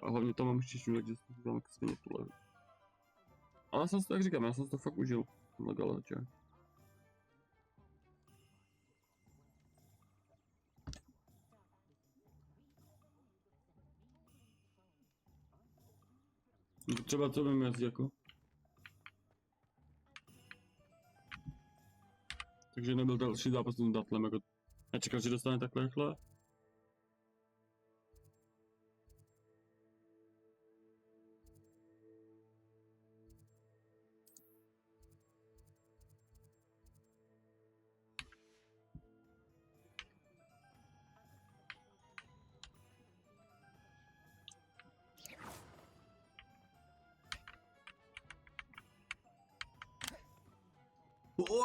A hlavně tam mám češtinu, takže jsem tam stejně tuhle. Ale já jsem si tak říkám, já jsem si to fakt užil. Na galače. Třeba co vím jako. Takže nebyl další zápas s tím datlem, jako. Já čekal, že dostane takhle rychle.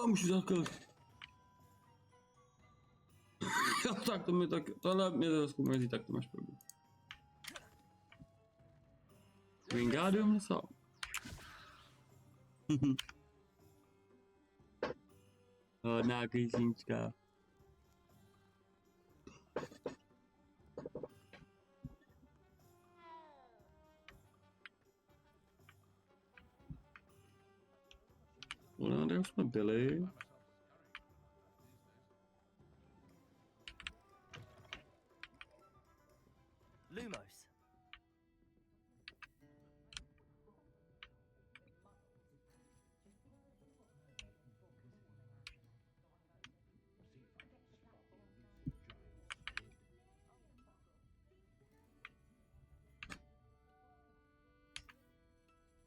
Můžu zaklit. Tak to mi tak, tohle mě to zkoumezí, tak to máš pravdu. Wingardium Lesa. Hodná kýsnička. No, kde jsme byli? Lumos.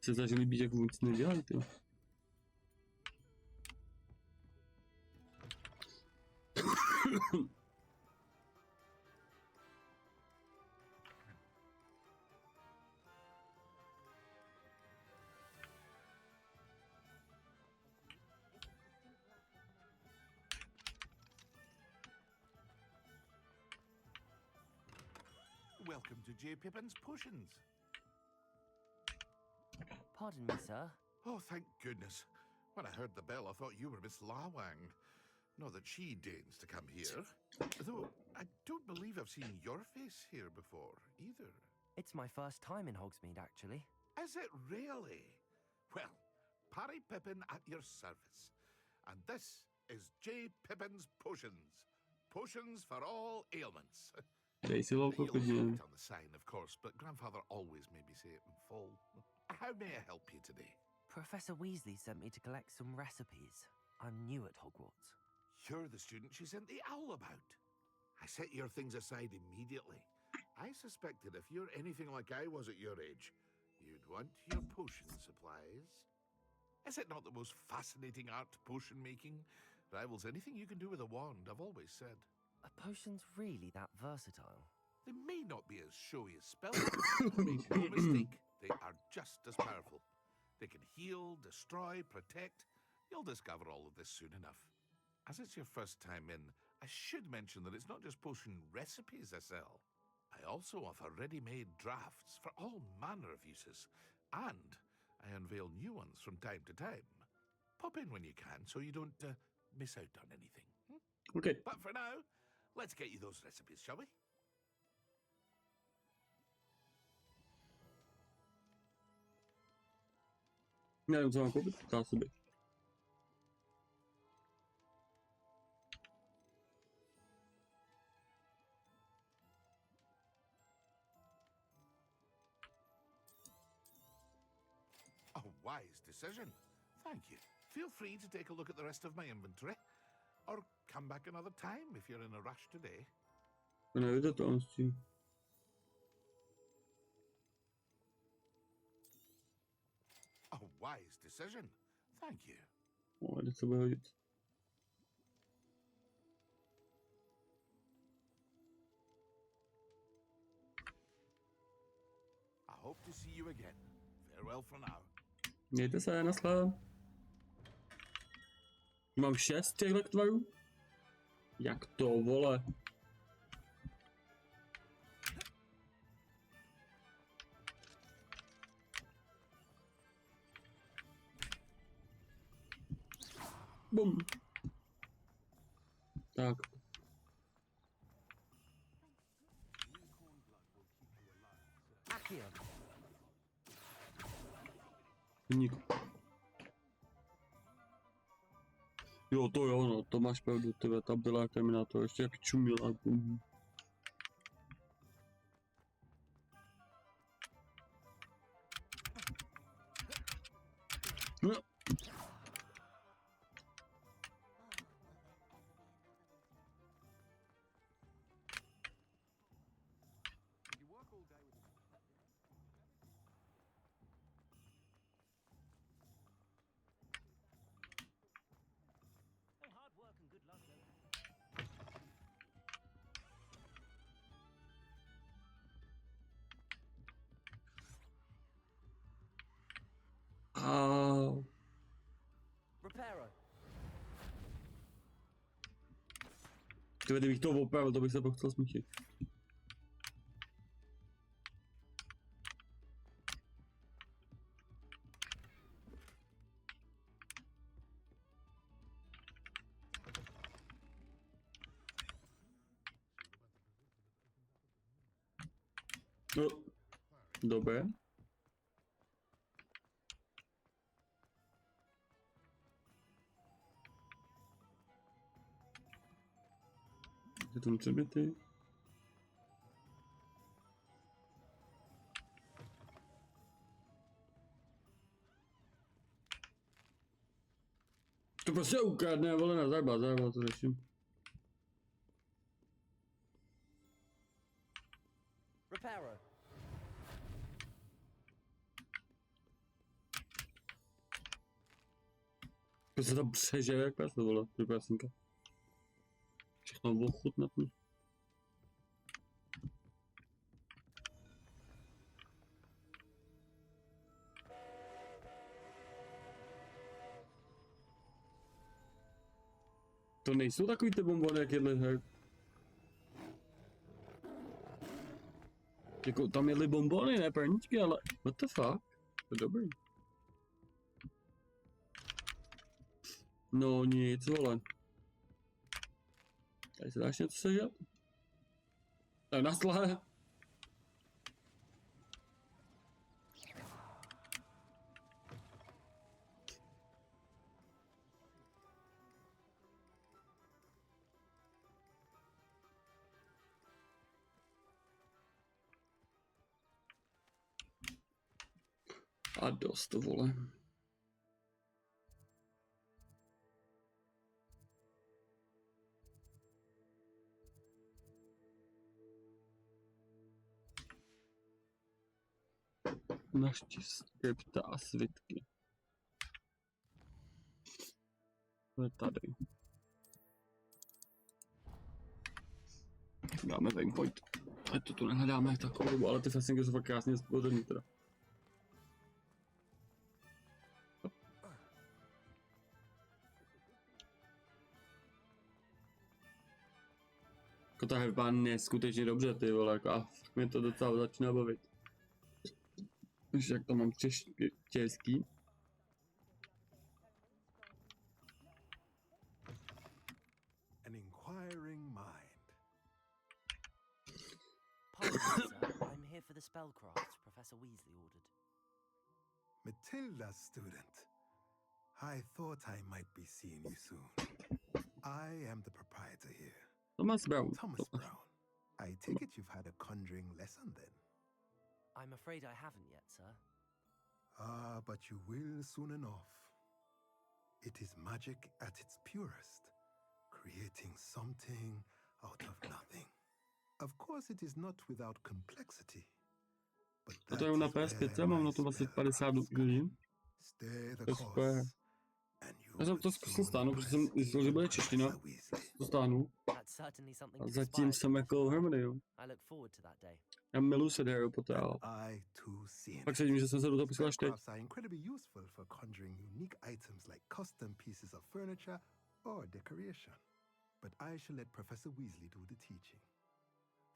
Se zažili být, jak vůbec nedělají, ty. Welcome to J. Pippin's Potions. Pardon me, sir. Oh, thank goodness. When I heard the bell, I thought you were Miss Lawang. Not that she deigns to come here. Though, I don't believe I've seen your face here before, either. It's my first time in Hogsmeade, actually. Is it really? Well, Parry Pippin at your service. And this is J. Pippin's Potions. Potions for all ailments. Dej si louko, You'll see chodím. it on the sign, of course, but Grandfather always made me say it in full. How may I help you today? Professor Weasley sent me to collect some recipes. I'm new at Hogwarts. You're the student she sent the owl about. I set your things aside immediately. I suspected if you're anything like I was at your age, you'd want your potion supplies. Is it not the most fascinating art, potion making? Rivals anything you can do with a wand, I've always said. Are potions really that versatile? They may not be as showy as spells, but make no mistake, they are just as powerful. They can heal, destroy, protect. You'll discover all of this soon enough. As it's your first time in, I should mention that it's not just potion recipes I sell. I also offer ready-made drafts for all manner of uses, and I unveil new ones from time to time. Pop in when you can so you don't miss out on anything. Okay. But for now, let's get you those recipes, shall we? Nevím, co mám koupit, zásoby. A wise decision. Thank you. Feel free to take a look at the rest of my inventory, or come back another time if you're in a rush today. To nevíte to, s tím. A wise decision. Thank you. Jde se bude hodit. I hope to see you again. Farewell for now. Mějte se, naschle. Mám 6 těchto tvarů? Jak to, vole? Bum. Tak. Here. Nik. Jo, to jo, no, to máš pravdu, tyhle, ta byla Terminátor, ještě jak čumila. No. Reparo. Kdybych to opravil, to bych se pak chtěl smíšit. No, dobré. Kde tam předměty? To prostě ukradne, vole, na zábal to řeším. Reparo. To se tam přežije jak prase, vole, ty prasinka. Všechno ochutnat mi. To nejsou takový ty bombony, jak jedli her. Jako tam jedli bombony, ne perničky, ale what the fuck? To je dobrý. No nic, vole. Tady se dáš něco sežat? Tak naslé. A dost, vole. Naštěstí krypta a svitky. To je tady. Dáme waypoint. Ať to tu nehledáme takovou dobu, ale ty fasinky jsou fakt krásně spodobný teda. Jako ta hra vypadá neskutečně dobře, ty vole, jako a fakt mě to docela začíná bavit. Už jak to mám český. An inquiring mind. Pardon me, sir. I'm here for the spellcrafts Professor Weasley ordered. Matilda's student. I thought I might be seeing you soon. I am the proprietor here. Thomas Brown. Thomas Brown. I take it you've had a conjuring lesson then? I'm afraid I haven't yet, sir. Ah, but you will soon enough. It is magic at its purest, creating something out of nothing. Of course, it is not without complexity. But A to je na PS5, mám na to vlastně 50 dní. To je super. Já jsem to zkusil stáhnout, protože jsem zjistil, že bude čeština. To stáhnu. A zatím jsem jako Hermione, jo. Já miluji se Harry Potter, ale pak se tím, že jsem se do toho pustil až teď. But I shall let Professor Weasley do the teaching.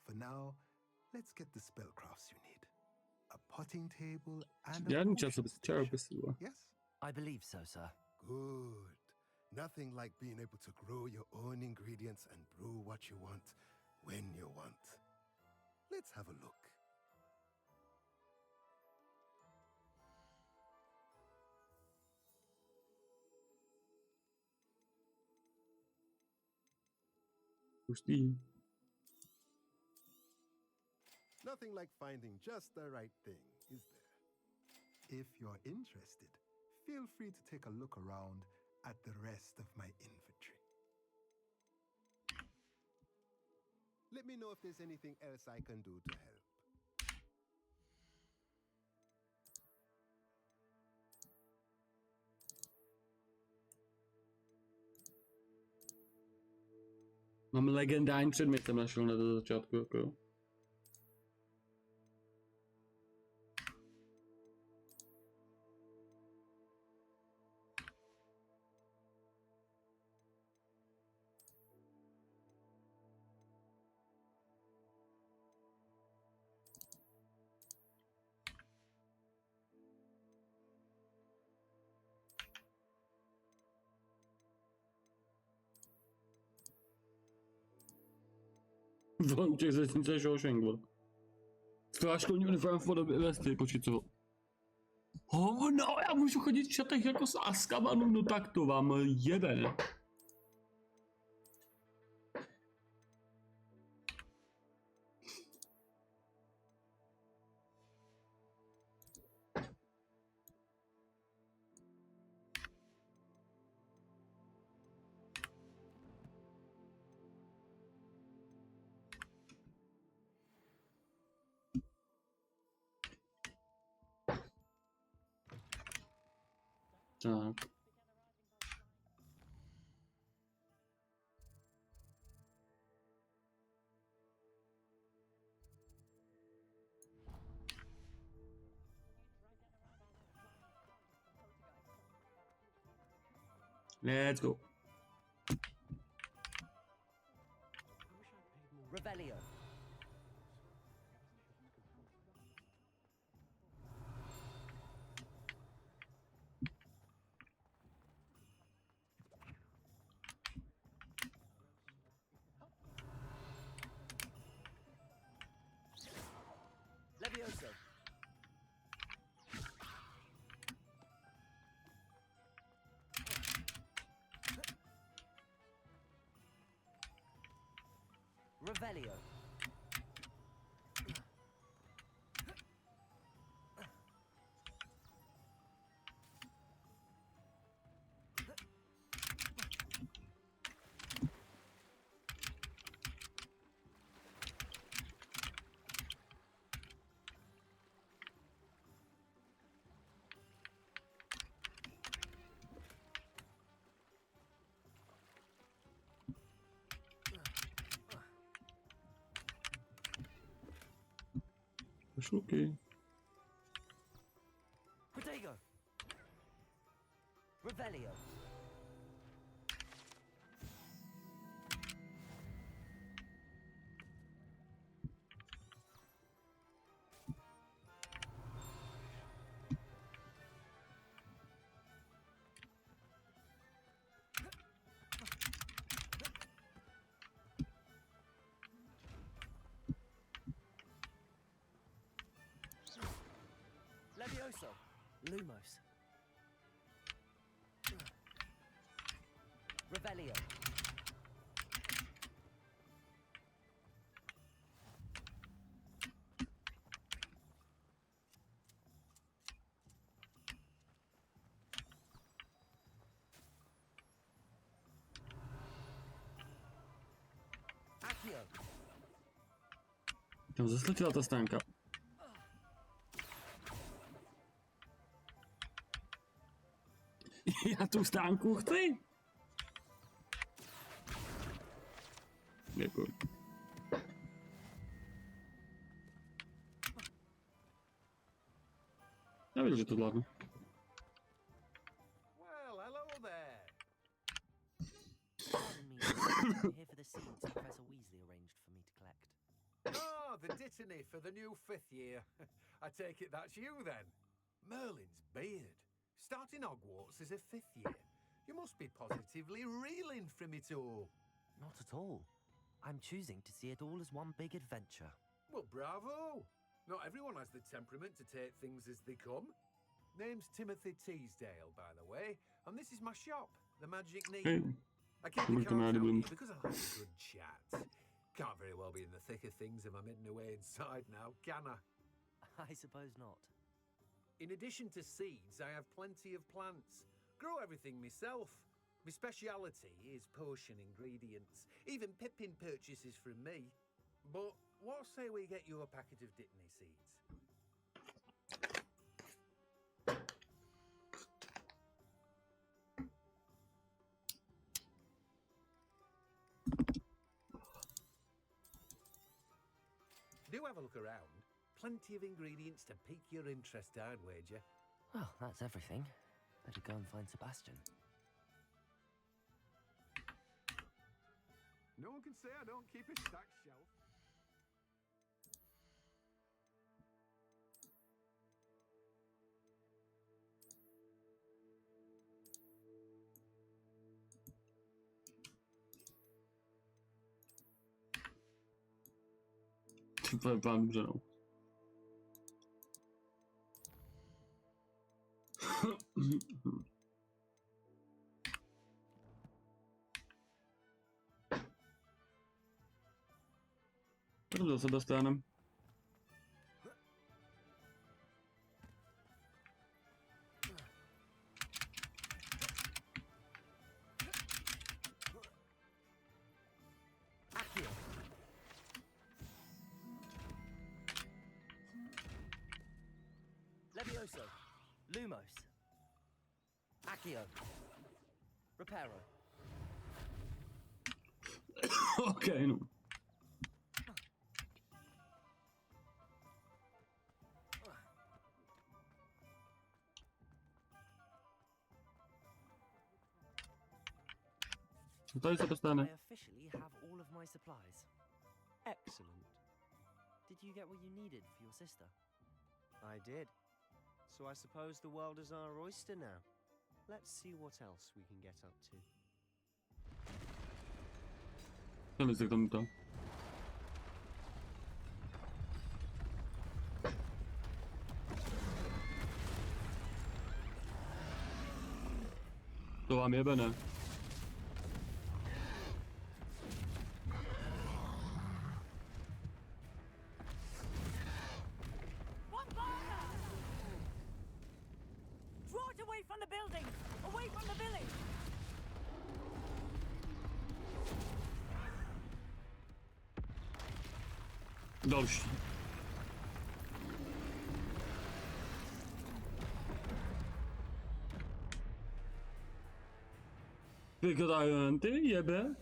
For now, let's get the spellcrafts you need. A potting table and a potion station. Yes? I believe so, sir. Good. Nothing like being able to grow your own ingredients and brew what you want when you want. Let's have a look. Pustý. Nothing like finding just the right thing, is there? If you're interested, feel free to take a look around at the rest of my inventory. Let me know if there's anything else I can do to help. Mám legendární předmět, jsem našel na začátku, jako. U těch zesnice Shawshank, vole. Skvělá školní uniform v podobě vesty, počítoval. No, já můžu chodit v šatech jako s Azkabanu, no tak to vám jebe, ne? Tak. Let's go. Rebellion. Levioso. Revelio. Šluky. Protego. Revelio. Levioso. Lumos. Revelio. Accio. Tam zasletěla ta stánka. Já tu stánku chci. Děkuji. Já věděl, že to zvládnu. Well, hello there. Pardon me, I'm here for the seeds Professor Weasley arranged for me to collect. Oh, the dittany for the new 5th year. I take it that's you then. Merlin's beard. Starting Hogwarts as a 5th year. You must be positively reeling from it all. Not at all. I'm choosing to see it all as one big adventure. Well, bravo. Not everyone has the temperament to take things as they come. Name's Timothy Teasdale, by the way, and this is my shop, the Magic Needle. Hey. I keep the Můžete cards rádi out budem. here because I like a good chat. Can't very well be in the thick of things if I'm hidden away inside now, can I? I suppose not. In addition to seeds, I have plenty of plants. Grow everything myself. My speciality is potion ingredients. Even Pippin purchases from me. But what say we get you a packet of Dittany seeds? Do have a look around. Plenty of ingredients to pique your interest, I'd wager. Well, that's everything. Better go and find Sebastian. No one can say I don't keep a stacked shelf. To je plán dobře, no. Tak za sebe stánem. Accio. Levioso. Lumos. Accio. Reparo. OK, no. Tady se to stane. I officially have all of my supplies. Excellent. Did you get what you needed for your sister? I did. So I suppose the world is our oyster now. Let's see what else we can get up to. Chtěli se k tomuto. To vám jebe, ne? Draw it away from the building! Away from the village! Další. Vykradají ty jebe.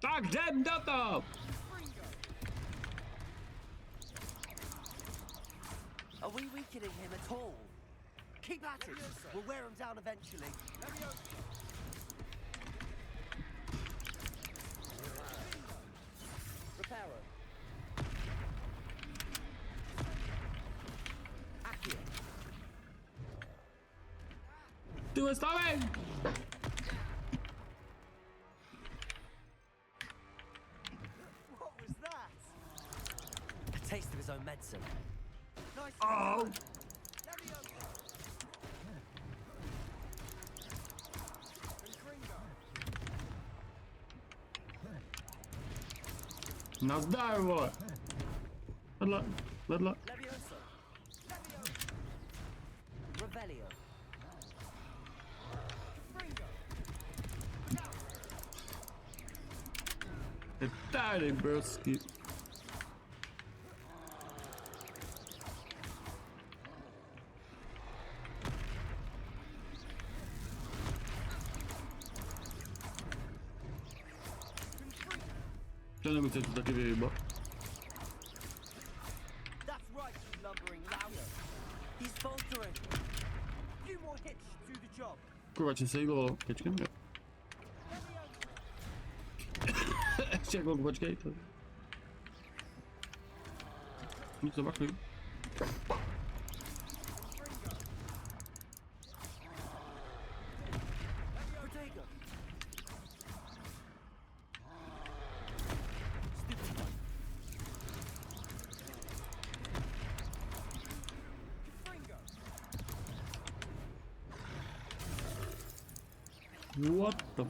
Tak jdem do toho! Are we weakening him at all? Keep at it. We'll wear him down eventually. Reparo. Accio. Ty vole, stávej! What was that? A taste of his own medicine. Nice. Oh! Nazdar, vole! Vedle, vedle. Levioso. Revelio. Je tady, brosky. To nebude to taky vyjíbat. That's right, you lumbering louder. He's faltering. Few more hits do the job. Kurva, či se jídlo, počkej mě. Ještě chvilku, počkejte. Nic zobakuj. Protego. What the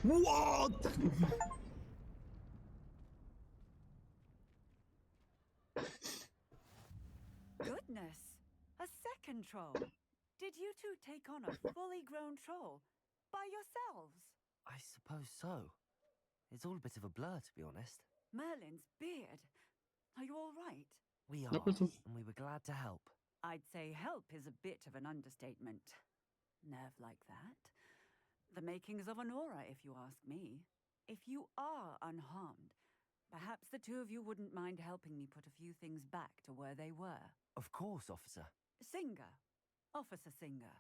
What? Goodness! A second troll. Did you two take on a fully grown troll by yourselves? I suppose so. It's all a bit of a blur, to be honest. Merlin's beard. Are you all right? We are, Naprosto. and we were glad to help. I'd say help is a bit of an understatement. Nerve like that. The makings of an aura, if you ask me. If you are unharmed, perhaps the two of you wouldn't mind helping me put a few things back to where they were. Of course, officer. Singer. Officer Singer.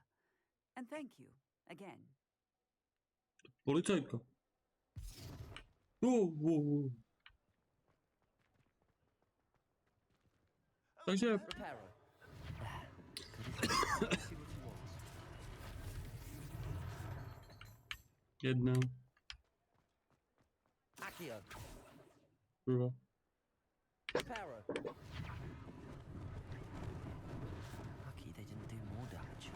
And thank you, again. Policajka. Takže Reparo. There. Good as you. See what you want. jedna, Accio. druhá. Reparo. Lucky they didn't do more damage.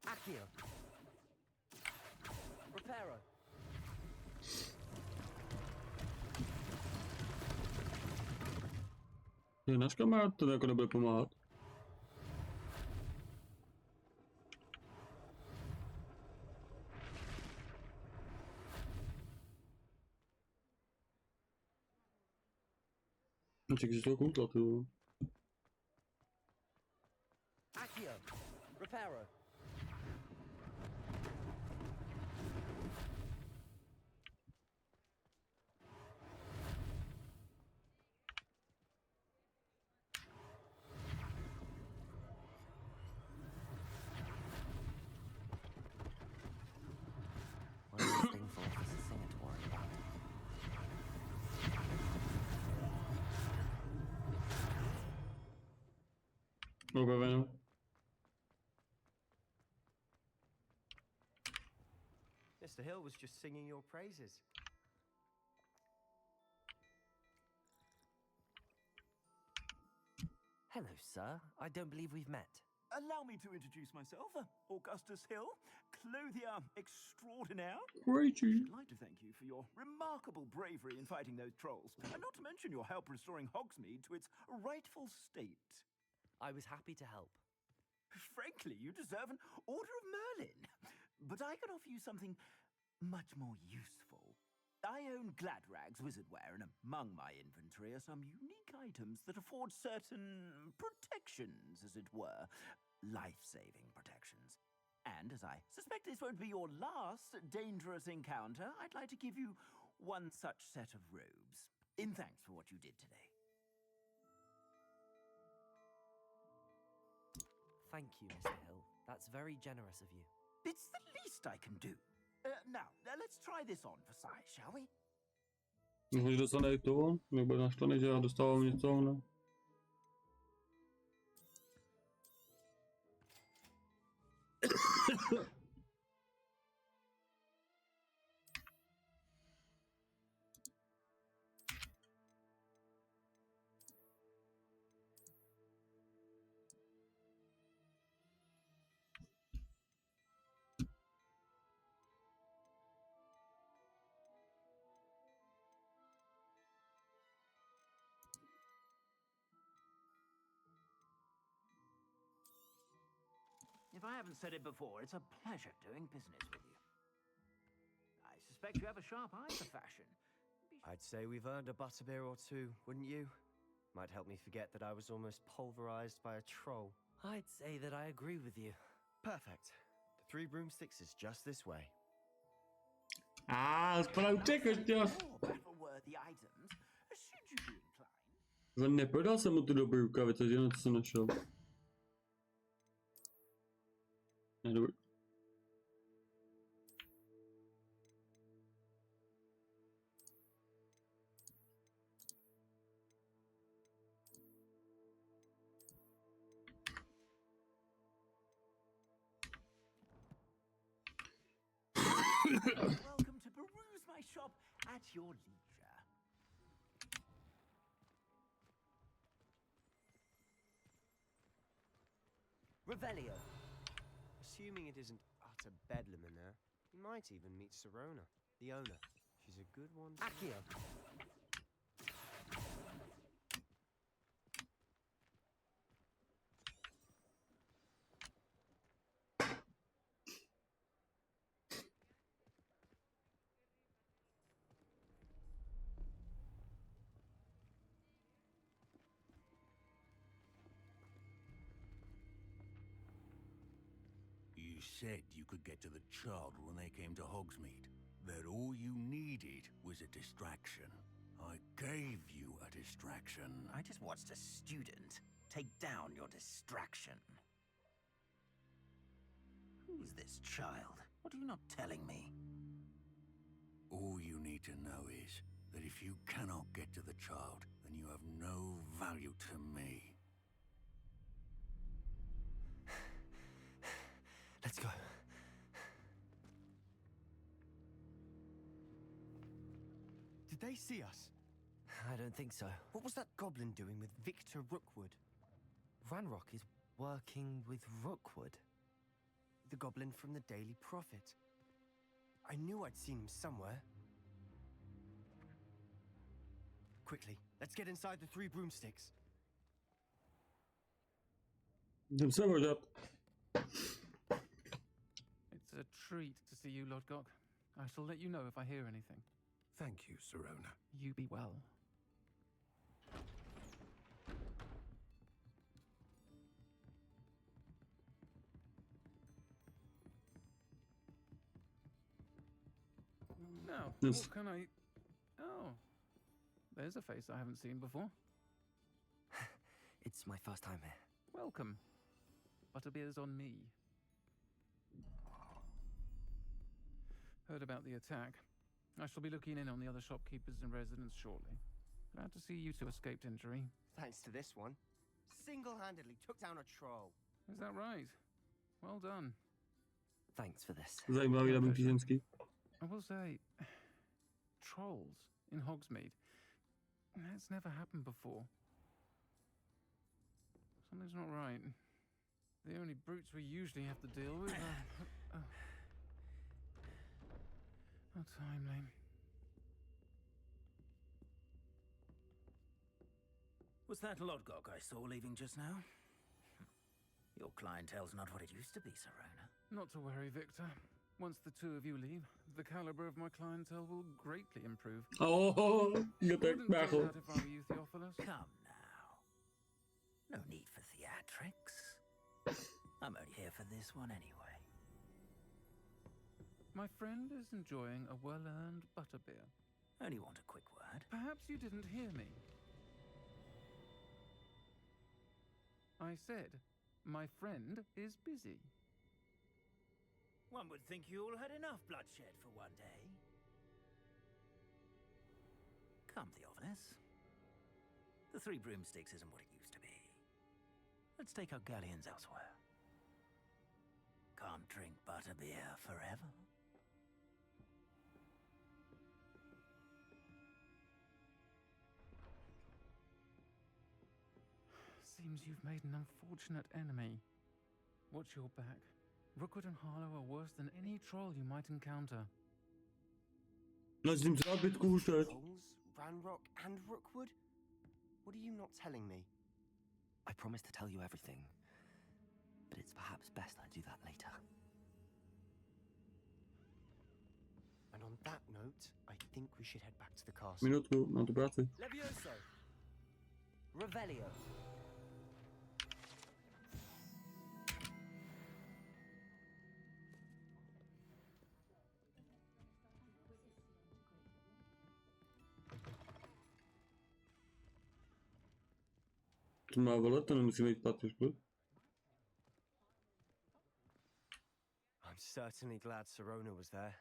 Accio. Reparo. Je náš kamarád, to jako nebude pomáhat. No čekaj, že to koukla, ty vole. Accio. Reparo. One less thing for Officer Singer to worry about. Obaveno. Mr. Hill was just singing your praises. Hello, sir. I don't believe we've met. Allow me to introduce myself, Augustus Hill, clothier extraordinaire. Crazy. I'd like to thank you for your remarkable bravery in fighting those trolls, and not to mention your help restoring Hogsmeade to its rightful state. I was happy to help. Frankly, you deserve an Order of Merlin. But I can offer you something much more useful. I own Gladrag's wizardware, and among my inventory are some unique items that afford certain protections, as it were. Life-saving protections. And as I suspect this won't be your last dangerous encounter, I'd like to give you one such set of robes, in thanks for what you did today. Thank you, Mr. Hill. That's very generous of you. It's the least I can do. Now, let's try this on for size, shall we? Když dostane i to, nebude naštvaný, že já dostávám něco, ne? If I haven't said it before, it's a pleasure doing business with you. I suspect you have a sharp eye for fashion. I'd say we've earned a butterbeer or two, wouldn't you? Might help me forget that I was almost pulverized by a troll. I'd say that I agree with you. Perfect. The 3 broomsticks is just this way. Spadá utek ještě. More battle-worthy items, should you be inclined. Neprodal jsem mu ty dobrý rukavice, že něco jsem našel. Ne, dobrý. at your leisure. Revelio. Assuming it isn't utter bedlam in there, you might even meet Sirona, the owner. She's a good one. Accio. You said you could get to the child when they came to Hogsmeade. That all you needed was a distraction. I gave you a distraction. I just watched a student take down your distraction. Who's this child? What are you not telling me? All you need to know is that if you cannot get to the child, then you have no value to me. Let's go. Did they see us? I don't think so. What was that goblin doing with Victor Rookwood? Ranrock is working with Rookwood. The goblin from the Daily Prophet. I knew I'd seen him somewhere. Quickly, let's get inside the 3 broomsticks. Jdem se možat. It's a treat to see you, Lodgok. I shall let you know if I hear anything. Thank you, Sirona. You be well. Now, Yes. what can I... Oh, there's a face I haven't seen before. It's my first time here. Welcome. Butterbeer's on me. Heard about the attack. I shall be looking in on the other shopkeepers and residents shortly. Glad to see you two escaped injury. Thanks to this one. Single-handedly took down a troll. Is that right? Well done. Thanks for this. Zajímavý dubbing písemský. I will say, trolls in Hogsmeade. That's never happened before. Something's not right. The only brutes we usually have to deal with are... How timely. Was that Lodgok I saw leaving just now? Your clientele's not what it used to be, Sirona. Not to worry, Victor. Once the two of you leave, the caliber of my clientele will greatly improve. Oh, je tak Wouldn't do bácho. that if I were you, Theophilus. Come now. No need for theatrics. I'm only here for this one anyway. My friend is enjoying a well-earned butterbeer. Only want a quick word. Perhaps you didn't hear me. I said, my friend is busy. One would think you all had enough bloodshed for one day. Come, Theophilus. The 3 broomsticks isn't what it used to be. Let's take our galleons elsewhere. Can't drink butterbeer forever. Seems you've made an unfortunate enemy. Watch your back. Rookwood and Harlow are worse than any troll you might encounter. No, s tím třeba bitku už teď. Trolls, Ranrock, and Rookwood? What are you not telling me? I promise to tell you everything, but it's perhaps best I do that later. And on that note, I think we should head back to the castle. Minutku, mám tu práci. Levioso. Revelio. To má volat, to nemusíme jít pát už. I'm certainly glad Sirona was there.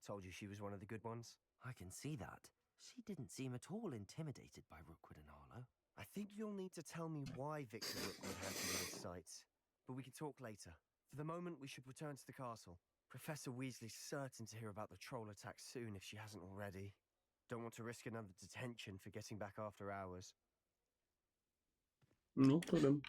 Told you she was one of the good ones. I can see that. She didn't seem at all intimidated by Rookwood and Harlow. I think you'll need to tell me why Victor Rookwood has you in his sights. But we can talk later. For the moment, we should return to the castle. Professor Weasley's certain to hear about the troll attack soon if she hasn't already. Don't want to risk another detention for getting back after hours. No problem.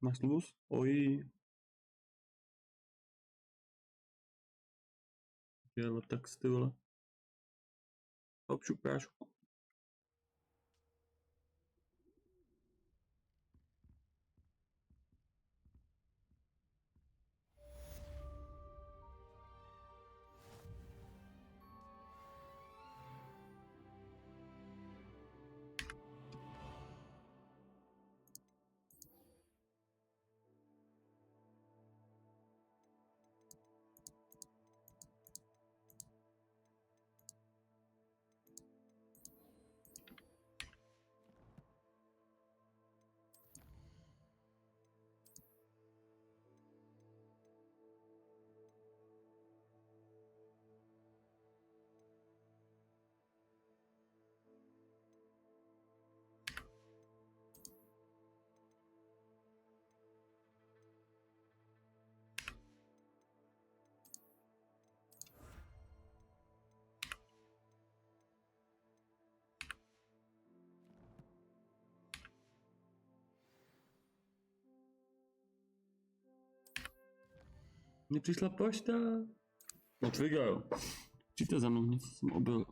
Máš luz? Oj. Jele, tak ty vole. Hopšuk, prášuk. Mně přišla pošta. No trigger. Přijďte za mnou, něco jsem obil.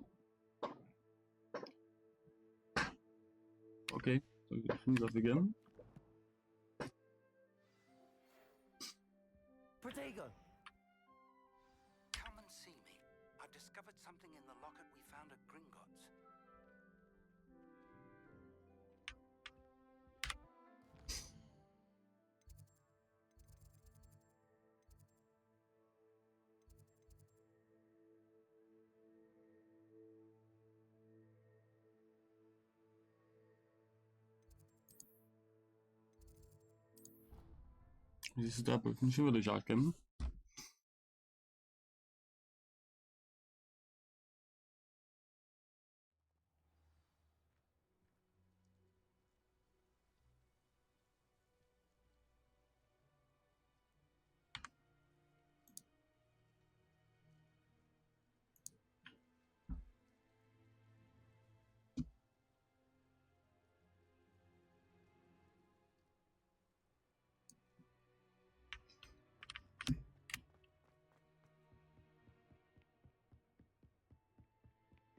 OK, takže jsem za Vigem. Protego! Come and see me. I've discovered something in the locket we found at Gringotts. Když se teda pročničím ležákem.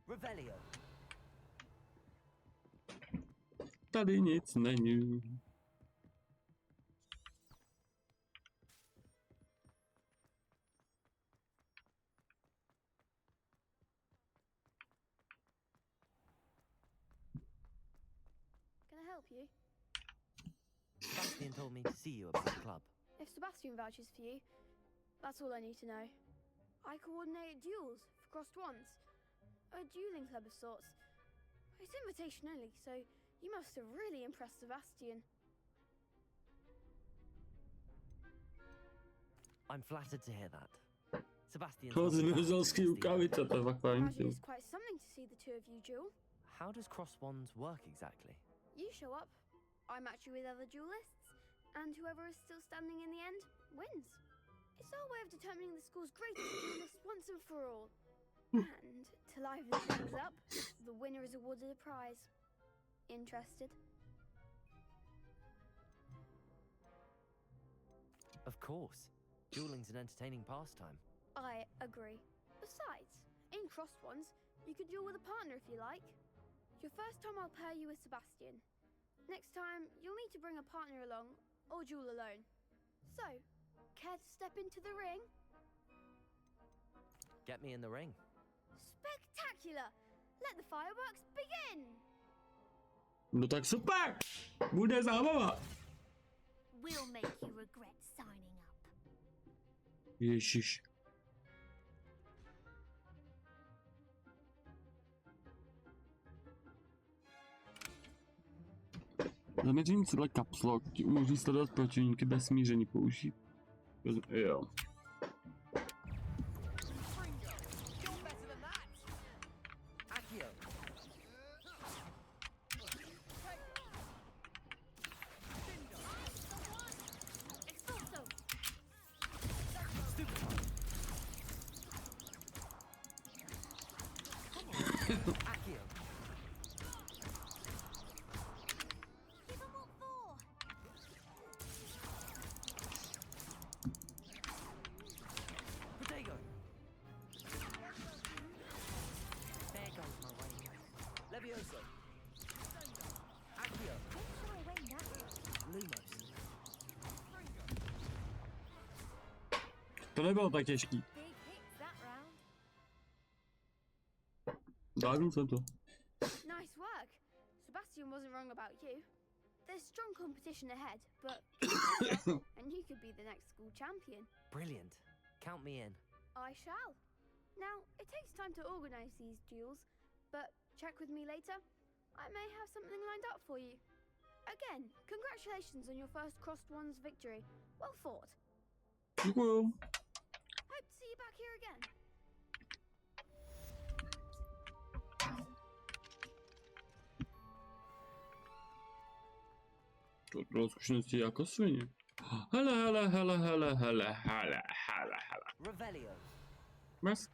Revelio. Tady nic není. Can I help you? Sebastian told me to see you about the club. If Sebastian vouches for you, that's all I need to know. I coordinate duels for crossed ones. A dueling club of sorts. It's invitation only, so you must have really impressed Sebastian. I'm flattered to hear that. Sebastian. To zmizelský rukavice, to je fakt fajn. Imagine it's quite something to see the two of you duel. How does cross wands work exactly? You show up, I match you with other duelists, and whoever is still standing in the end wins. It's our way of determining the school's greatest duelist once and for all. And to liven things up, the winner is awarded a prize. Interested? Of course. Dueling's an entertaining pastime. I agree. Besides, in crossed ones, you could duel with a partner if you like. Your first time I'll pair you with Sebastian. Next time, you'll need to bring a partner along, or duel alone. So, care to step into the ring? Get me in the ring. Spectacular! Let the fireworks begin! No tak super! Bude zábava! We'll make you regret signing up. Ježiš. Zaměření cíle kapslok ti umožní sledovat protivníky bez smíření použít. Jo. To nebylo tak těžký. Dávím jsem to. Nice work. Sebastian wasn't wrong about you. There's strong competition ahead, but and you could be the next school champion. Brilliant. Count me in. I shall. Now, it takes time to organize these duels, but check with me later. I may have something lined up for you. Again, congratulations on your first Crossed Ones victory. Well fought. Děkuju. Hope to see you back here again. To bylo zkušenosti jako svině. Hele. Revelio. Mas.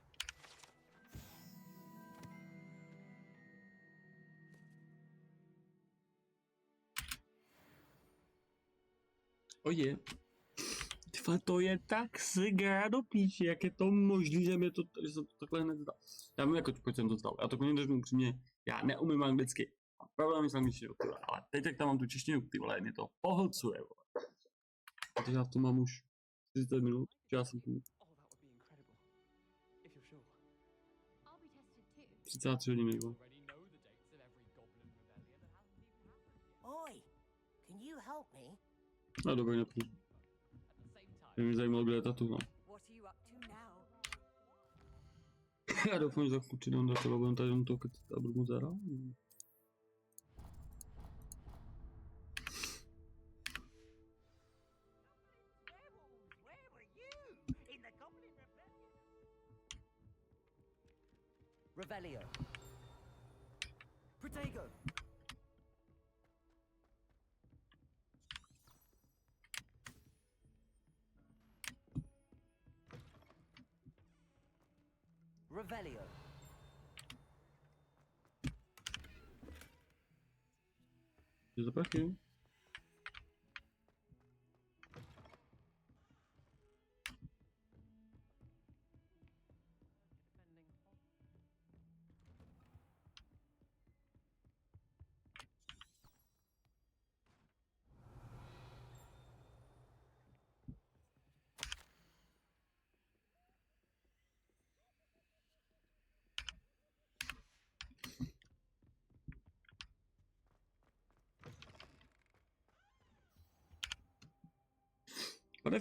Oje. Tyhle, to je tak siga do píči, jak je to možný, že se to takhle hned zdá. Já vím, jako, proč jsem to zdal. Já to klidně řeknu upřímně, já neumím anglicky. A problém s angličtinou, ty vole, ale teď, jak tam mám tu češtinu, ty vole, mě to pohlcuje, vole. Protože já to mám už 40 minut, já jsem tu 33 hodiny, vole. Oi, can you help me? No dobrý, nepůjdu. Mě zajímalo, kde je tatu, no. Já doufám, že za chvíli přidám do toho, budem tady jenom to kecat a budu moc zahrát. Revelio. Protego. Revelio. Je to prachy.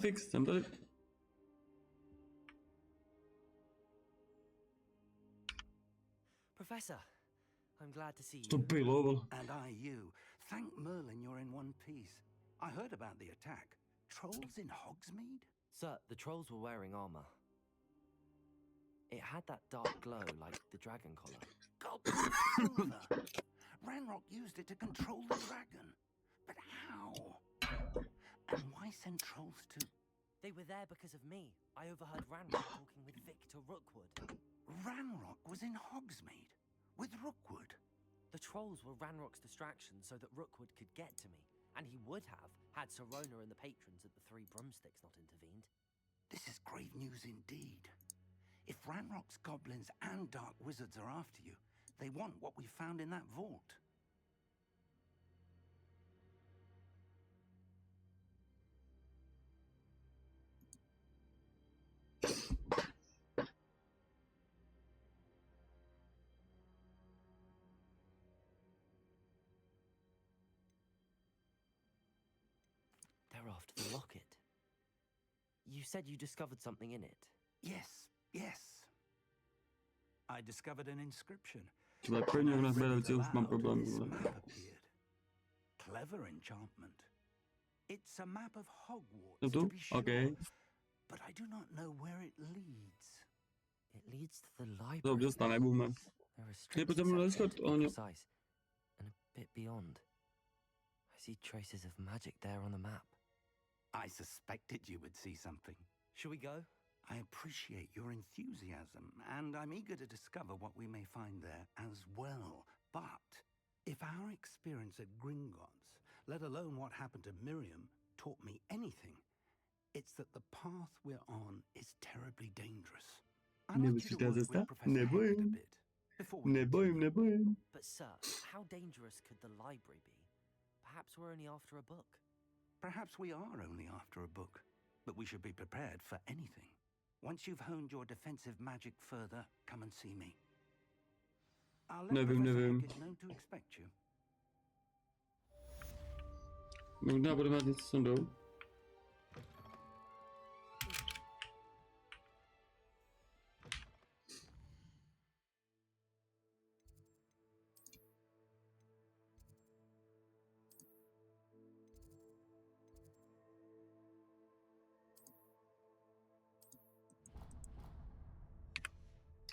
Fix, jsem tady. Professor, I'm glad to see you. To bylo, vole. And you. Thank Merlin you're in one piece. I heard about the attack. Trolls in Hogsmeade? Sir, the trolls were wearing armor. It had that dark glow like the dragon collar. Silver. Ranrock used it to control the dragon. But how? And why send trolls to... They were there because of me. I overheard Ranrock talking with Victor Rookwood. Ranrock was in Hogsmeade? With Rookwood? The trolls were Ranrock's distraction so that Rookwood could get to me. And he would have, had Sirona and the patrons at the Three Broomsticks not intervened. This is grave news indeed. If Ranrock's goblins and dark wizards are after you, they want what we found in that vault. They're after the locket. You said you discovered something in it. Yes. I discovered an inscription. Třeba první nazběrající už mám problém. clever enchantment. It's a map of Hogwarts, No to tu? be sure, Okay. but I do not know where it leads. It leads to the library. Dobře, stane, budeme. There are Je strict potom na sections, to Discord, be Oňo. precise, and a bit beyond. I see traces of magic there on the map. I suspected you would see something. Shall we go? I appreciate your enthusiasm, and I'm eager to discover what we may find there as well. But if our experience at Gringotts, let alone what happened to Miriam, taught me anything, it's that the path we're on is terribly dangerous. I'd like you to work with Professor Hecht a bit before we Nebojím. But sir, how dangerous could the library be? Perhaps we're only after a book. Perhaps we are only after a book, but we should be prepared for anything. Once you've honed your defensive magic further, come and see me. I'll let Nevím. Professor know to expect you. Možná budeme mít něco sondou.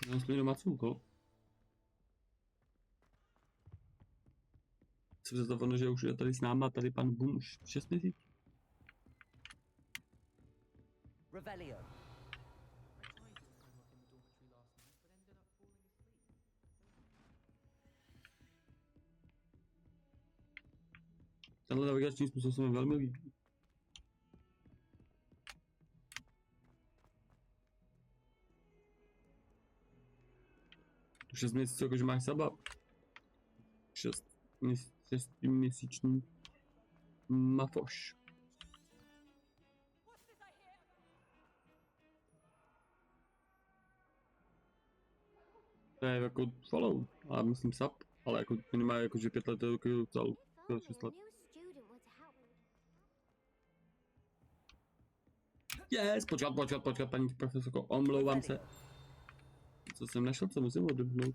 Já jsem domácí úkol. Jsem představeno, že už je tady s náma, tady pan Boom už 6 měsíců. Revelio. Tenhle navigační způsob se mi velmi líbí. Tu 6 měsíců, jakože máš saba. 6měsíční mafoš. To je jako follow, ale myslím sub, ale jako oni mají jakože 5 let jako celou, 6 let. Yes, počkat, paní profesorko, omlouvám se. Co jsem našel, co musím odebnout.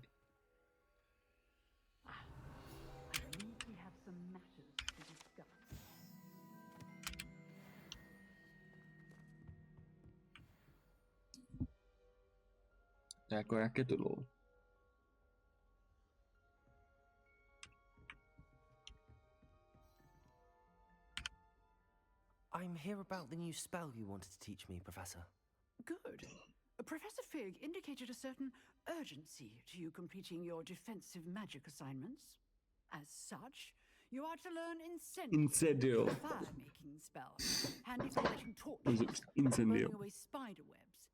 Jako jak je to dlouho? I'm here about the new spell you wanted to teach me, Professor. Good. Professor Fig indicated a certain urgency to you completing your defensive magic assignments. As such, you are to learn Incendio. a fire-making spell, handy for lighting torches, Incendio. burning away spider webs,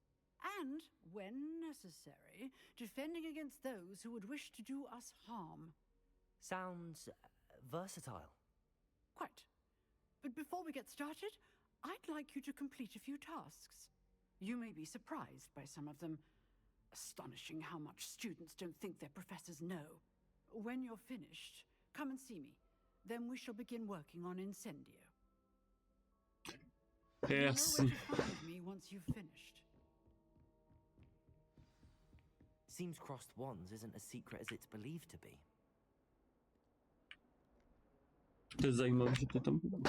and, when necessary, defending against those who would wish to do us harm. Sounds versatile. Quite. But before we get started, I'd like you to complete a few tasks. You may be surprised by some of them. Astonishing how much students don't think their professors know. When you're finished, come and see me. Then we shall begin working on Incendio. Yes. You know where to find me once you've finished. Seems crossed wands isn't as secret as it's believed to be. To je zajímavé, že to tam bylo.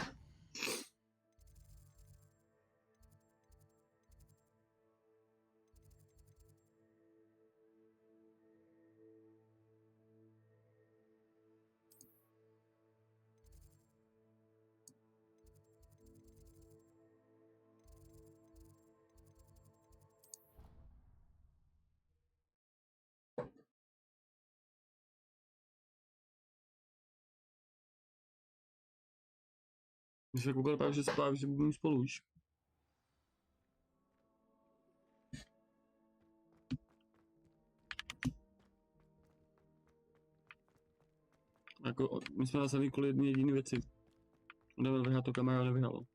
Když se koukal právě, že spává, že budeme spolu už. Jako, my jsme nasadili kvůli jedné jediné věci. Jdeme vyhrát to, kamera nevyhralo.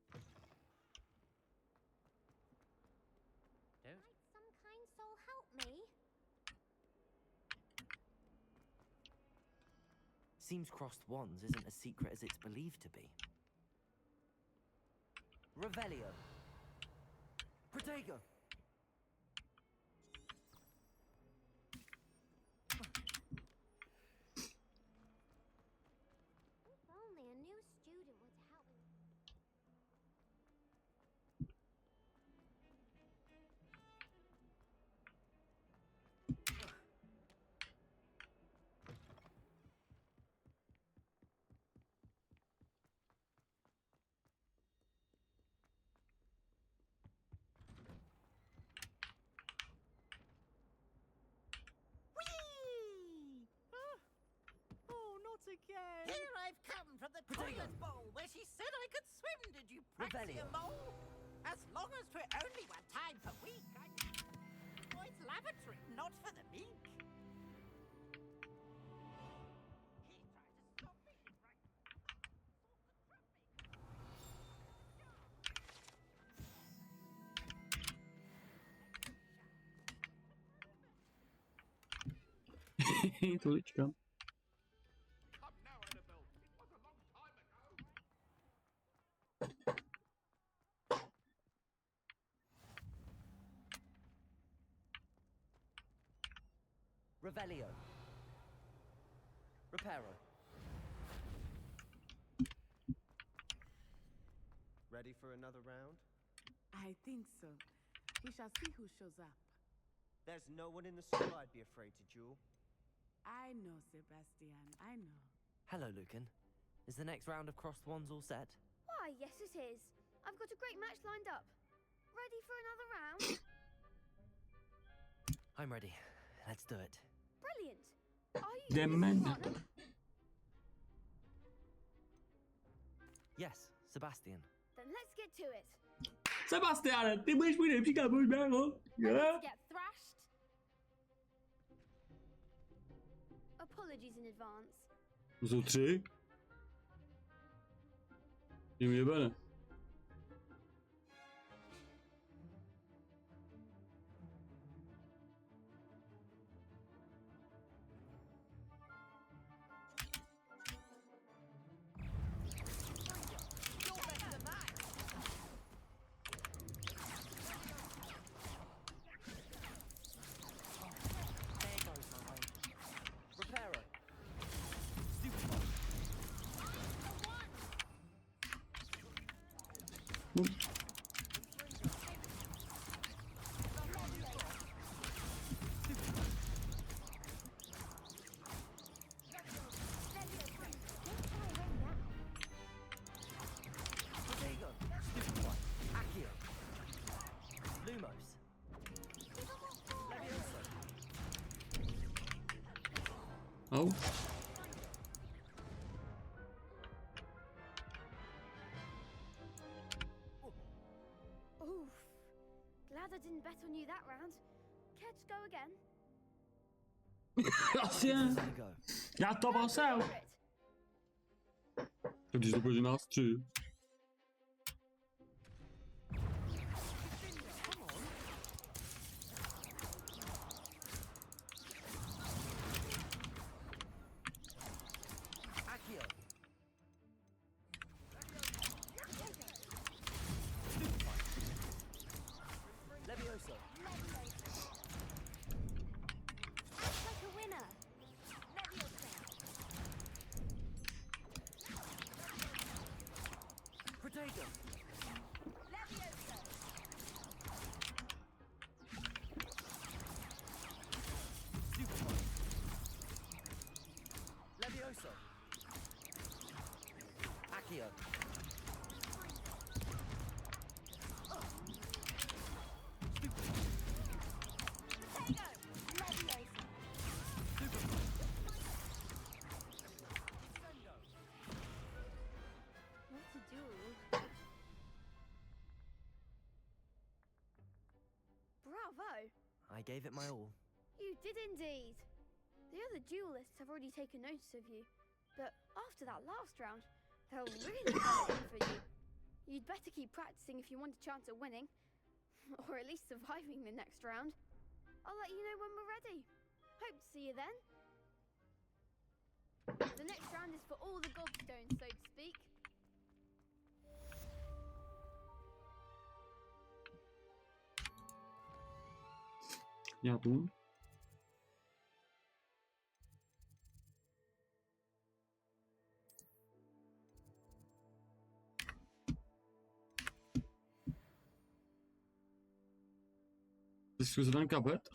Seems crossed wands isn't as secret as it's believed to be. Revelio. Protego. If only a new again. Here I've come from the toilet bowl where she said I could swim. Did you practice your mole? As long as 'twere only one time per week, oh, it's lavatory, not for the meek. Tolička. Revelio. Reparo. Ready for another round? I think so. We shall see who shows up. There's no one in the school I'd be afraid to duel. I know, Sebastian. I know. Hello, Lucan. Is the next round of crossed wands all set? Why, yes it is. I've got a great match lined up. Ready for another round? I'm ready. Let's do it. Brilliant. Are you Dement. partner? Yes, Sebastian. Then let's get to it. Sebastiane, ty budeš můj nejlepší kámoš, brácho. Ready to get thrashed? Apologies in advance. To jsou 3. Jim jebene. Oh. Oof. Glad I didn't bet on you that round. Care to go again? Asi ne. Já to byl sel. Takže to bude nás 3. I gave it my all. You did indeed. The other duelists have already taken notice of you, but after that last round, they'll really come in for you. You'd better keep practicing if you want a chance at winning, or at least surviving the next round. I'll let you know when we're ready. Hope to see you then. The next round is for all the gobstones, so to speak. Já tu. Zkusím ten kabet.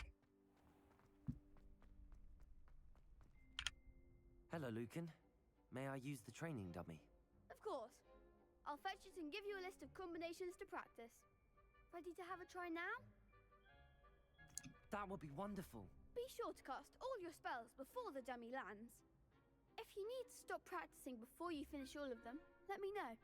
Hello, Lucan. May I use the training dummy? Of course. I'll fetch it and give you a list of combinations to practice. Ready to have a try now? That would be wonderful. Be sure to cast all your spells before the dummy lands. If you need to stop practicing before you finish all of them, let me know.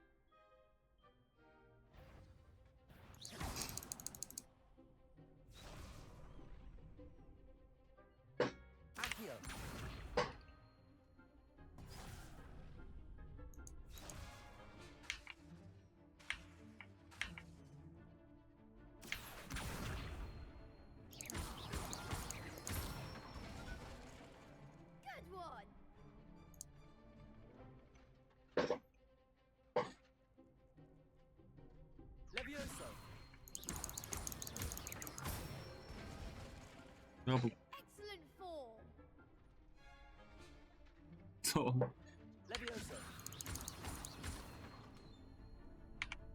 Accio. Good one. Levioso. Chápu. Excellent form. Co? Levioso.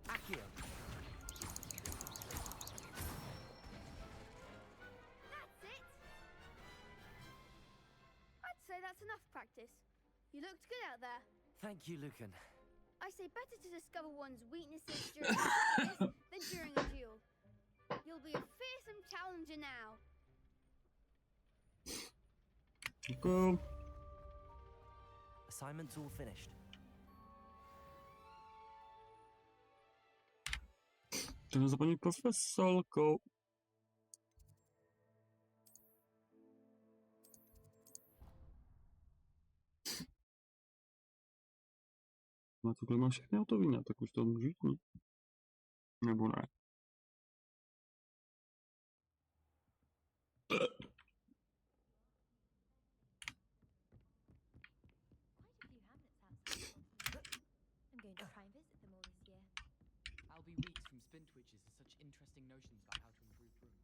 Accio. That's it. I'd say that's enough practice. You looked good out there. Thank you, Lucan. I say better to discover one's weaknesses during practice than during a duel. You'll be a fearsome challenger now. Děkuju. Assignment's all finished. To nezapomeň profesorkou. No takhle mám všechny hotový, ne? Tak už to můžu jít, ne? Nebo ne? I'm going to try and visit them all this year. I'll be weeks from spin twitches to such interesting notions about how to improve rooms.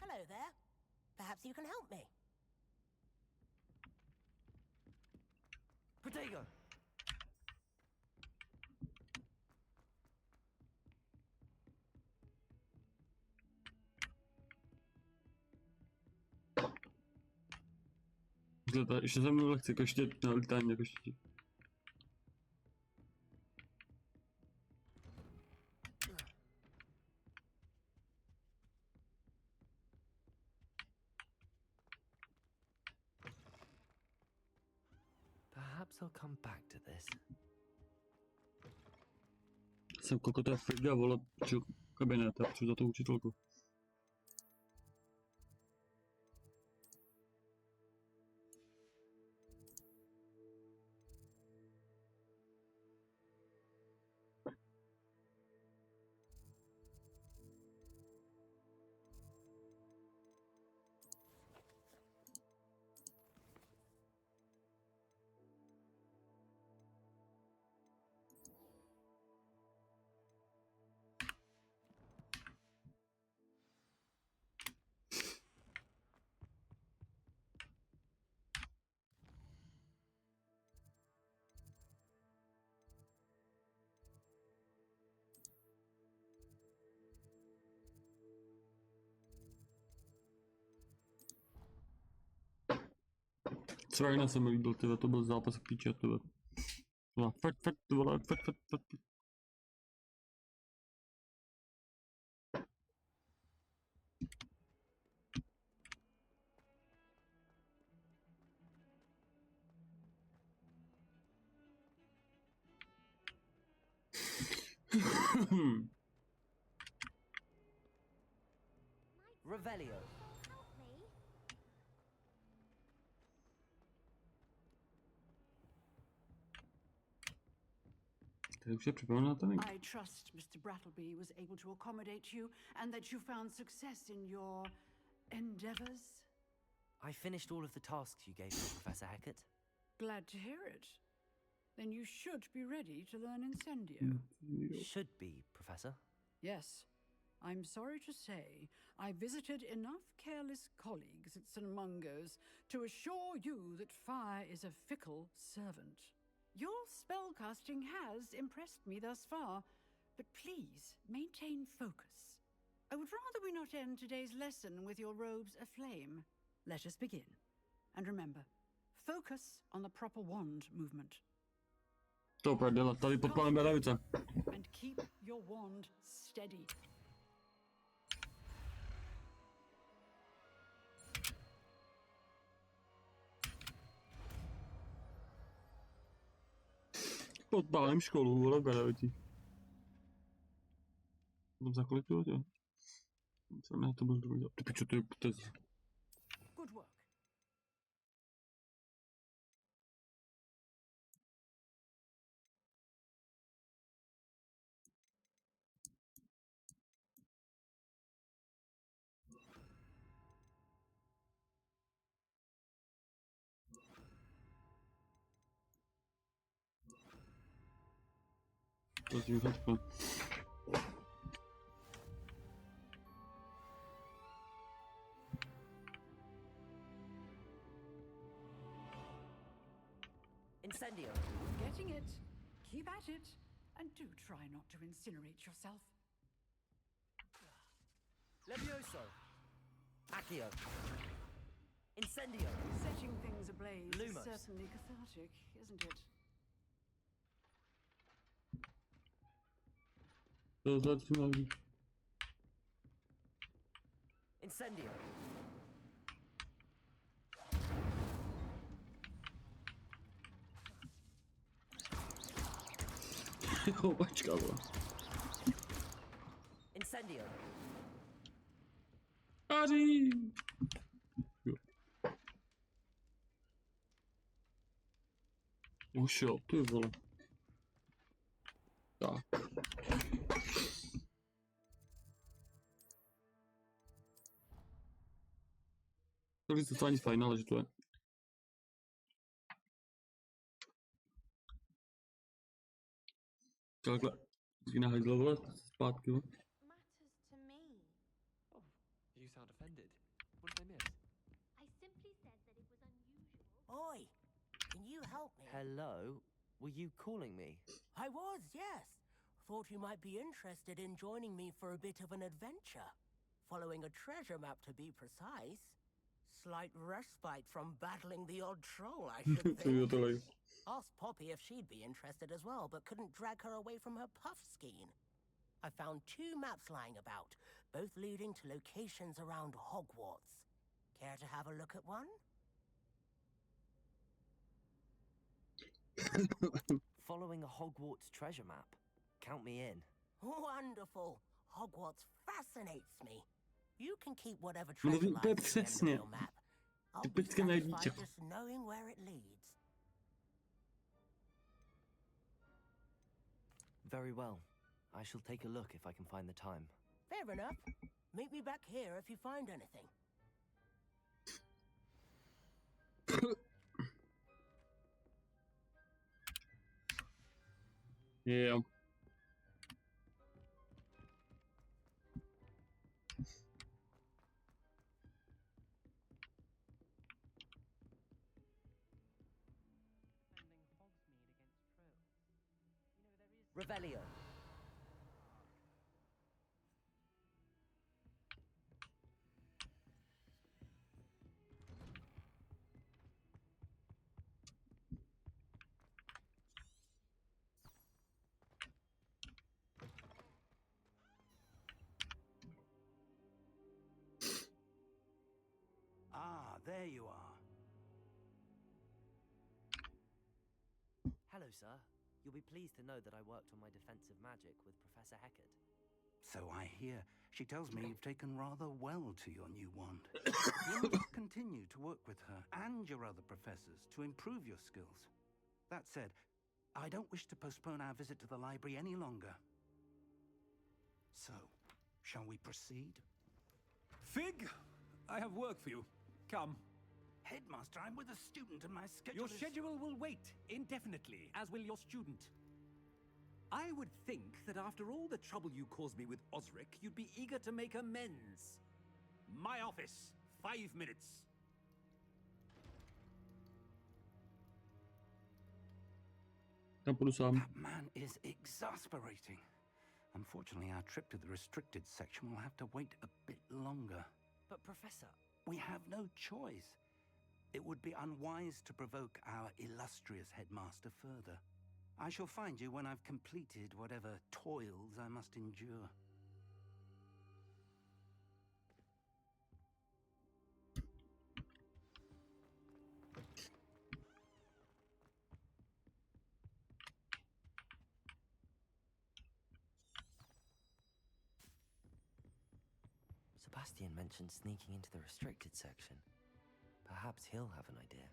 Hello there. Perhaps you can help me. Protego! Ještě jsem mnou lehce ještě na lítání jako ještě. Perhaps I'll come back to this. Jsem koliko to je friga, vole, kabinet, a přijdu za tou učitelku. Srajna se mi líbil, tyhle, to byl zápas k píči, tyhle. Fakt. Revelio. I trust Mr. Brattleby was able to accommodate you and that you found success in your endeavors. I finished all of the tasks you gave me, Professor Hecat. Glad to hear it. Then you should be ready to learn Incendio. Should be, Professor. Yes. I'm sorry to say, I visited enough careless colleagues at St. Mungo's to assure you that fire is a fickle servant. Your spellcasting has impressed me thus far, but please maintain focus. I would rather we not end today's lesson with your robes aflame. Let us begin. And remember, focus on the proper wand movement. To prdele, tady podpálím bědavice. And keep your wand steady. Podpálím školu, vole, bědavici. Tam za kolik to je? Já to budu dělat. Ty pičo, to je... Good work. Incendio. Getting it. Keep at it. And do try not to incinerate yourself. Levioso. Accio. Incendio. Setting things ablaze Lumos. is certainly cathartic, isn't it? Incendio. Počka, vole. Incendio. Paří! Už jo, ty vole. Tak. To ani fajn, ale že to je. Takhle. Na hajzlo, vole, zpátky, vole. Matters to me. Oh, you sound offended. What did I miss? I simply said that it was unusual. Oi, can you help me? Hello? Were you calling me? I was, yes. Thought you might be interested in joining me for a bit of an adventure. Following a treasure map, to be precise. Slight respite from battling the odd troll, I should think. Asked Poppy if she'd be interested as well, but couldn't drag her away from her puff skein. I found 2 maps lying about, both leading to locations around Hogwarts. Care to have a look at one? Following a Hogwarts treasure map. Count me in. Wonderful. Hogwarts fascinates me. You can keep whatever treasure lies at the end of your map. I'll be satisfied just knowing where it leads. Very well. I shall take a look if I can find the time. Fair enough. Meet me back here if you find anything. Yeah. Revelio. Ah, there you are. Hello, sir. You'll be pleased to know that I worked on my defensive magic with Professor Hecat. So I hear. She tells me you've taken rather well to your new wand. You must continue to work with her and your other professors to improve your skills. That said, I don't wish to postpone our visit to the library any longer. So, shall we proceed? Fig, I have work for you. Come. Headmaster, I'm with a student and my schedule Your is... schedule will wait indefinitely, as will your student. I would think that after all the trouble you caused me with Osric, you'd be eager to make amends. My office, 5 minutes. Tam půjdu sám. That man is exasperating. Unfortunately, our trip to the restricted section will have to wait a bit longer. But Professor... We have no choice. It would be unwise to provoke our illustrious headmaster further. I shall find you when I've completed whatever toils I must endure. Sebastian mentioned sneaking into the restricted section. Perhaps he'll have an idea.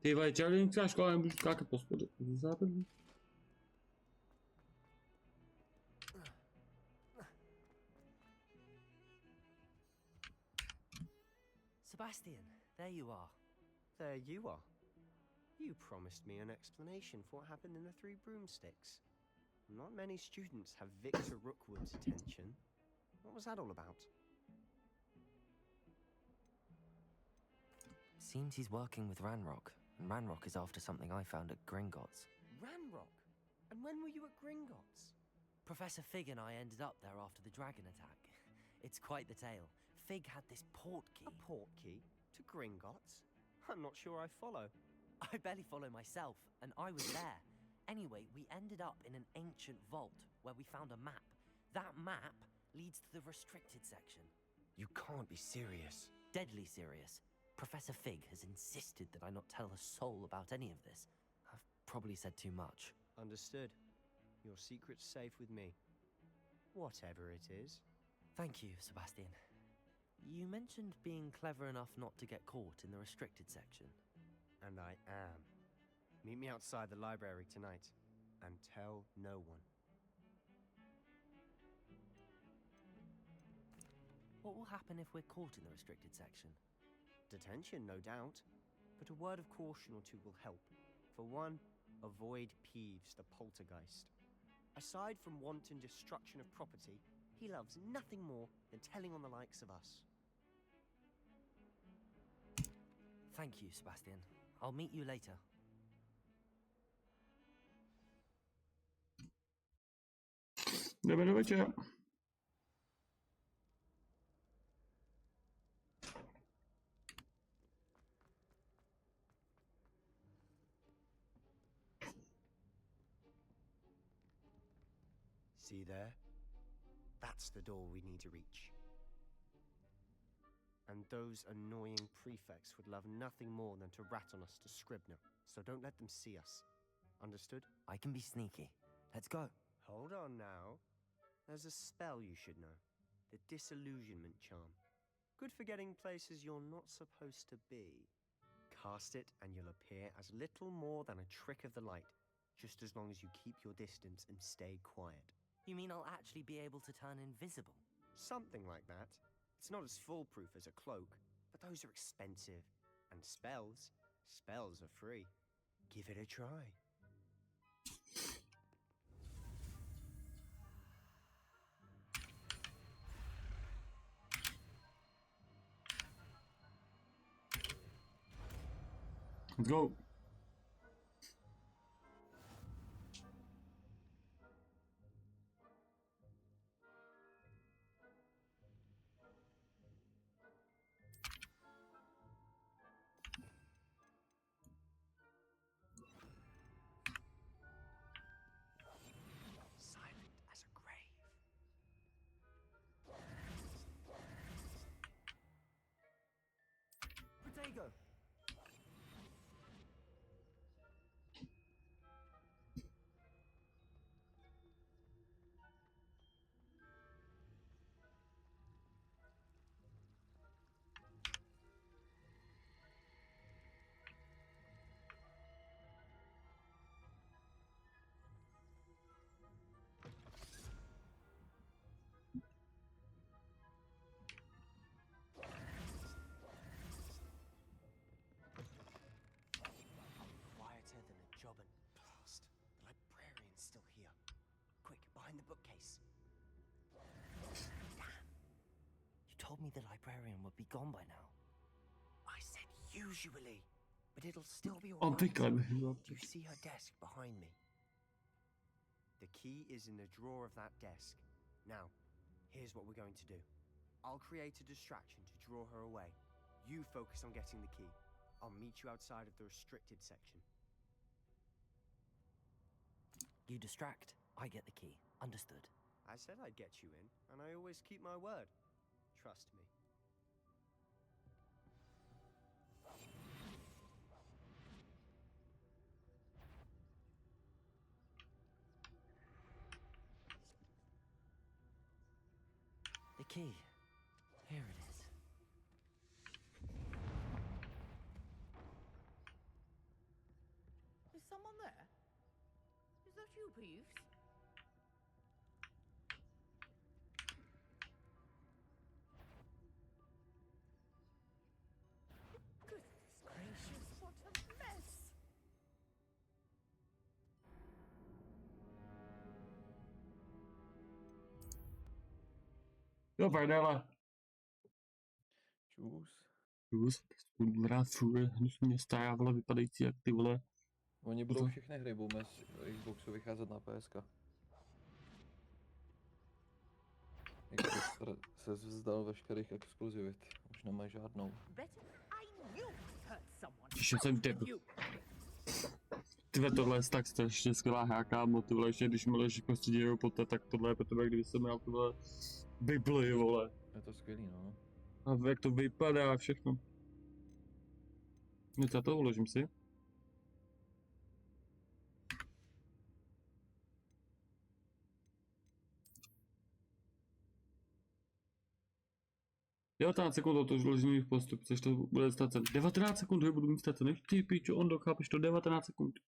Ty vole, čarodějnická škola nemůžu skákat po spodu. Západní. Sebastian, there you are. There you are. You promised me an explanation for what happened in the Three Broomsticks. Not many students have Victor Rookwood's attention. What was that all about? Seems he's working with Ranrock, and Ranrock is after something I found at Gringotts. Ranrock? And when were you at Gringotts? Professor Fig and I ended up there after the dragon attack. It's quite the tale. Fig had this port key. A port key? To Gringotts? I'm not sure I follow. I barely follow myself, and I was there. Anyway, we ended up in an ancient vault where we found a map. That map leads to the restricted section. You can't be serious. Deadly serious. Professor Fig has insisted that I not tell a soul about any of this. I've probably said too much. Understood. Your secret's safe with me. Whatever it is. Thank you, Sebastian. You mentioned being clever enough not to get caught in the restricted section. And I am. Meet me outside the library tonight, and tell no one. What will happen if we're caught in the restricted section? Detention, no doubt. But a word of caution or two will help. For one, avoid Peeves, the poltergeist. Aside from wanton destruction of property, he loves nothing more than telling on the likes of us. Thank you, Sebastian. I'll meet you later. Jdeme do večera. See there? That's the door we need to reach. And those annoying prefects would love nothing more than to rat on us to Scribner, so don't let them see us. Understood? I can be sneaky. Let's go. Hold on now. There's a spell you should know. The Disillusionment Charm. Good for getting places you're not supposed to be. Cast it and you'll appear as little more than a trick of the light, just as long as you keep your distance and stay quiet. You mean I'll actually be able to turn invisible? Something like that. It's not as foolproof as a cloak, but those are expensive. And spells are free. Give it a try. Let's go. me the librarian would be gone by now. I said usually, but it'll still be alright. Obvykle bych Do you see her desk behind me? The key is in the drawer of that desk. Now, here's what we're going to do. I'll create a distraction to draw her away. You focus on getting the key. I'll meet you outside of the restricted section. You distract, I get the key. Understood. I said I'd get you in, and I always keep my word. Trust me. The key. Here it is. Is someone there? Is that you, Peeves? Goodness gracious, what a mess! Jo, prdele. Čus. Vrát furt hnusný města, já vole, vypadající jak ty vole. Oni budou všechny hry, budou z Xboxu vycházet na PSK. Xbox se vzdal veškerých exkluzivit, už nemá žádnou. Ještě jsem typ. Tyve, tohle je tak strašně skvělá hra, kámo, ty vole, ještě když mi leží prostě dějou poté, tak tohle je pro tebe, kdyby jsem měl tohle Bibli, vole. Je to skvělý, no. A jak to vypadá, všechno. No já to uložím si. "19 sekund to už vložení v postup, což to bude stát 19 sekund, budu mít stát, než ty pičo, on chápeš to, 19 sekund.